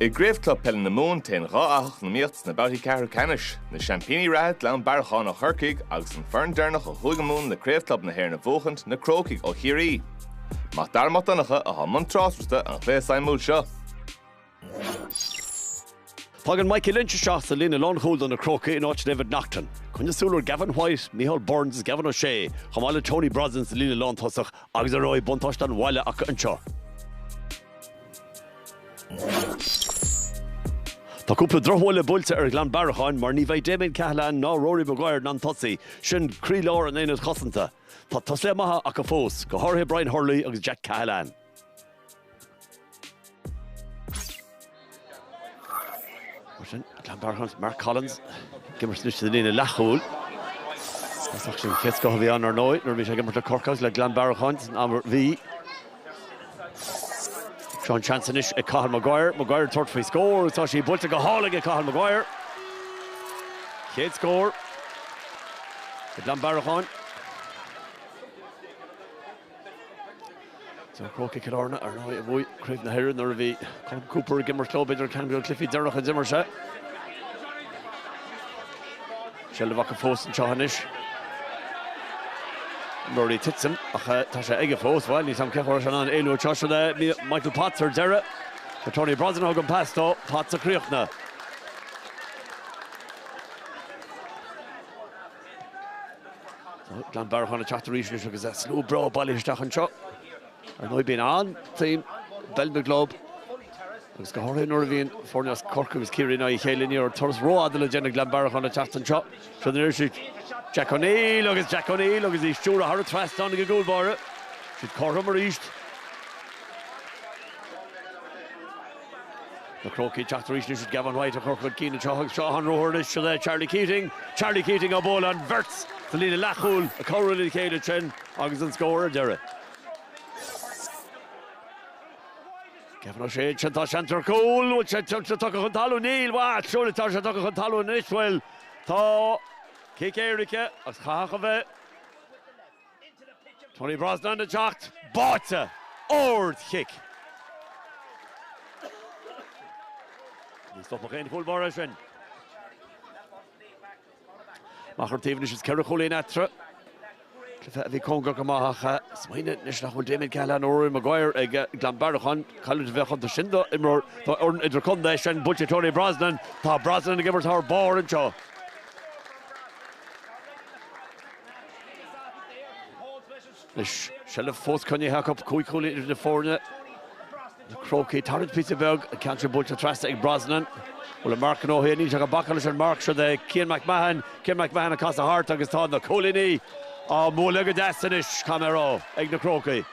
I Gleann Club Peile na Mumhan taon rá na míocht na babhta ceathrú na Champíní ráid Gleann Bearcháin ó Chrócaigh agus an fearn dearnach ó thuigeamún na Gleann Club na hÉir na Buaicphointí Na Crócaigh ó Kerry. Má darmach donnacha a tháinig trásrasta an chléas aimúil seo. Tágan Michael Lynch seo sa lína lánchúil na Crócaigh-1-8 David Nachton. Chun súlar Gavin White, Micheál Burns, Gavin O'Shea, chamáile Tony Brosnan sa lína lántasach agus a roi buntáist an bhaile acu anseo. Tá cúpla drochmhile builte Gleann Bearcháin mar ní bheidh déimid ceathlainn ná Rory Maguire ná tosaí sin crí leir an éad chosanta. Tá tosla maithe ach a fós go háirithe Brian Hurley agus Jack Cahalane. Gleann Bearcháin Mark Collins gimmar snis sa lína lechúil. Tá sin chéad go bhí an ar nóid nuair bhí sé gimmar le Cork le Gleann Bearcháin amar bhí. Sean Chansonish a Cathal Maguire. Maguire third for score. So she built a Gahalig a Cathal Maguire. Kid score. Gleann Bearcháin. So Crócaigh Cill Áirne ar ná a bhí Craobh na Héireann nuair bhí Colin Cooper gimmar club idir Campbell Cliffy Derrach a dimmer se. Sheldon Vaca Fós an Chahanis. Murray Titsum, tá sé ige fós, bhil ní sam ceithir an éú teiste de Michael Potts ar deire. Tá Tony Brosnan ágan pastó, Potts a críochna. Gleann Bearcháin a teachtaríis agus slú bra bailísteach an seo. Ar nó bíon an tíim Belme Globe. Agus go háirithe nuair a bhíon fórneas Cork agus Kerry ná i chéilíní ar turas róáda le déanana Gleann Bearcháin a teachta an seo. So the nurse Jack O'Neill agus he's sure a hard fast on the goal bar. She'd Cork reached. The Crócaigh teachtaríis should Gavin White a Cork with Keane and Sean Rohornish to there Charlie Keating a ball on Verts to lead a lachul a Corral in Céile Chen agus an scorer Derry. Gavin O'Shea tá Shantar Cole which tá chun talú Neil wat surely tá chun talú Nishwell tá Kick Erika, as Chraobh. Tony Brosnan the jacht, babhta, ord kick. He's up again, full Borishin. Machar Tevenish is Kerry Chulin Atra. The Congo Kamaha, Swine, Nishna, Damien Cahalane, Rory Maguire, Gleann Bearcháin, College Vechon to Shindo, Imror, Idrecondesh, and Butcher Tony Brosnan, Tá Brosnan, the givers her bar and chaw. Shell of fourth Conny Hakup, Kuikuli into the foreigner. The Crócaigh Tarrant Peterberg, a country bull to Trastic Brosnan. Well, a mark no here, Nisha Bacalish and Mark, so the Cian McMahon across the heart, August Todd, the Colini, Molega Dastinish, Camero, Egg the Crócaigh.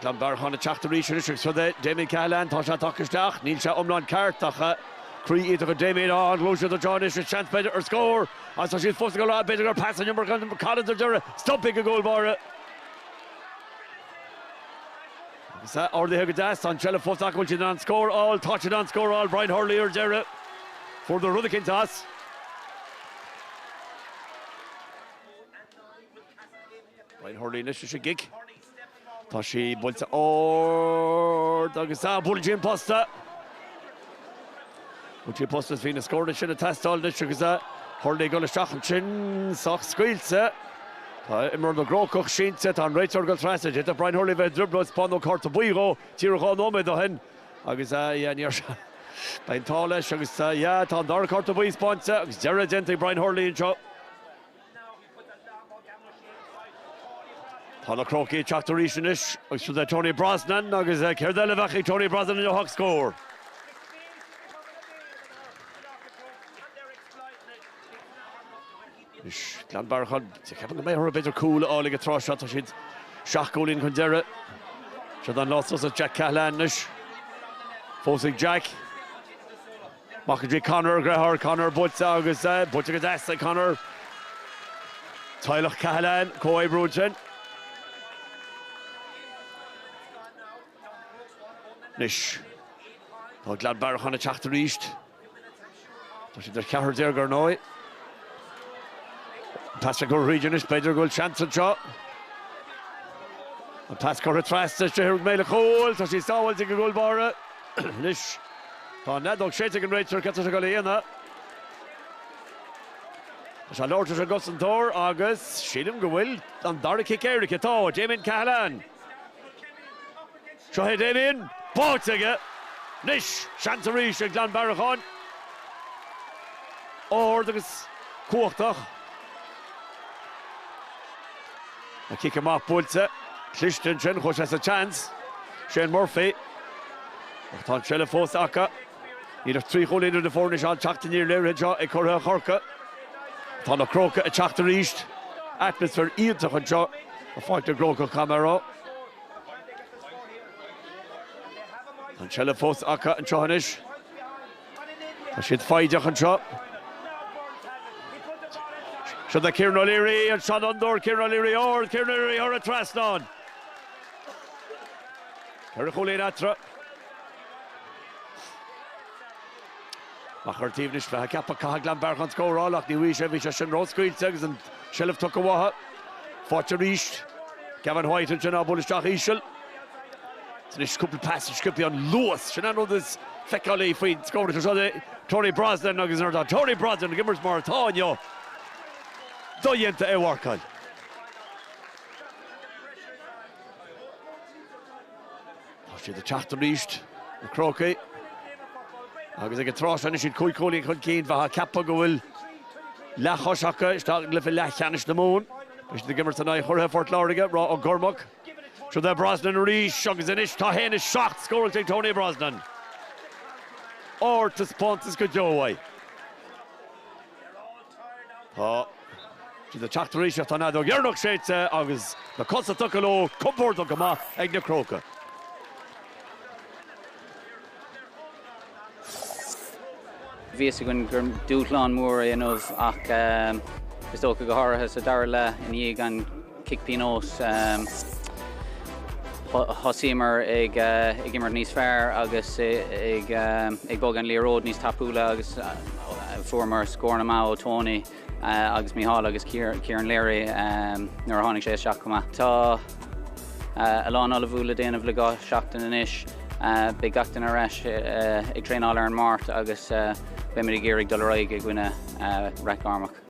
Gleann Bearcháin a teachtaríis so the Damien Cahalane, Tasha Takistach, Nisha Umlan Kartacha. Cree either a Damien on, Lucia the Johnish, a chance better or score. And so she's supposed to go out better or pass, and you're Collins or Dura, stopping a goal bar. Is that or the Hagadas on Chella Fosak, which is on score all, touch it on score all, Brian Hurley or Dura for the Rutherkin toss. Brian Hurley initially gig. Tashi Bulta or Dagasa Bulgin Posta. Which he posted fina scored the shin test all this because Hurley gonna stach and chin sock squeals immer the Crócaigh shin set on right circle trasage it Brian Hurley ved dribble spawn court to Buiro tiro go no me dohen agus yeah near by tall agus yeah tá dar court to Buiro spawn agus Jared Gentry Brian Hurley in shot tá na Crócaigh teachtaríis agus the Tony Brosnan agus Cerdella Vachi Tony Brosnan in the hawk score. Gleann Bearcháin, ceapan go méthar a bit cool álaigh a tráshat a siad seach gólín chun deire. Siad an lástas a Jack Cahalane fósaigh Jack. Machadrí Conor Grahar, Conor Butsa agus Butsa go dasta Conor. Tailech Cahalane, Cói Brúdsin. Nis. Tá Gleann Bearcháin a teachtaríis. Tá siad ar ceathair deir gur nói. Patrick O'Regan is better goal chance and shot. An tas cur a trasta Stehir Méile Cóil, tá sí sáhail ag go gúlbára. Lis, tá nedog séite an réitir ceta go léana. Tá Lortar a gus an tóir agus sílim go bhfuil an dara kick Eric atá, Damien Cahalán. Seo hé Damien, báit aige. Nis, Chantarí se Gleann Bearcháin. Ord agus cuachtach. A kick him off Pulse. Clishton sin chuis as a chance. Shane Murphy. Tá Sella fós acha. Níl trí chólín de fórne seán teachta níor léir seo ag chur Chorca. Tá Na Crócaigh a teachta ríist. Atmosfér íontach an seo a fáilte Crócaigh camera. Tá Sella fós acha an seohanis. Tá siad faideach an seo. Seo da Kieran O'Leary an Sean Undor, Kieran O'Leary or a trasnán. Ar a chólín atra. Mach ar tíbnis le cappa caha Gleann Bearcháin scórálach ní bhí sé sin róscuil agus an Shelf tuca watha. Fáte ríist. Gavin White an sin ábúlisteach ísisiil. Is cúpla passage sciúpi an luas. Sin anó is feicálaí faoin scóirte seo Tony Brosnan agus an Tony Brosnan gimmers mar atáineo. Dóienta é Bearcháin. Tá siad a teachta ríist na Crócaigh. Agus ag a trásana siad cúicólín chun cín bheitha cappa go bhfuil lechoiseacha isteach le bheith lechanis na mún. Is na gimmers anna churtha Fort Láirige rá ó Gormach. Seo de Brosnan ríist agus inis tá héna seacht scóirte Tony Brosnan. Ortas Pontus go Joey. Tá siad a teachta ríist tá nádó Gearnach séite agus na cosa tuca ló cumpórta go maith ag na Crócaigh. Bhís gon gur dúchláán mór anmh ach is dócha go háirithe sa dara le in dhiag an kick pinós thosaímar ag immar níos fearr agus ag bog an líród níos tapúla agus fuair scór na má ó Tony agus Mícheál agus Kieran Léirí nuair a tháinig sé seach go maith. Tá a lán ala bhúla déanamh le gá seachtain inis be gachtain areis ag tréáil ar an mát agus be mar géirigh dul raig ag gcuine rec armach.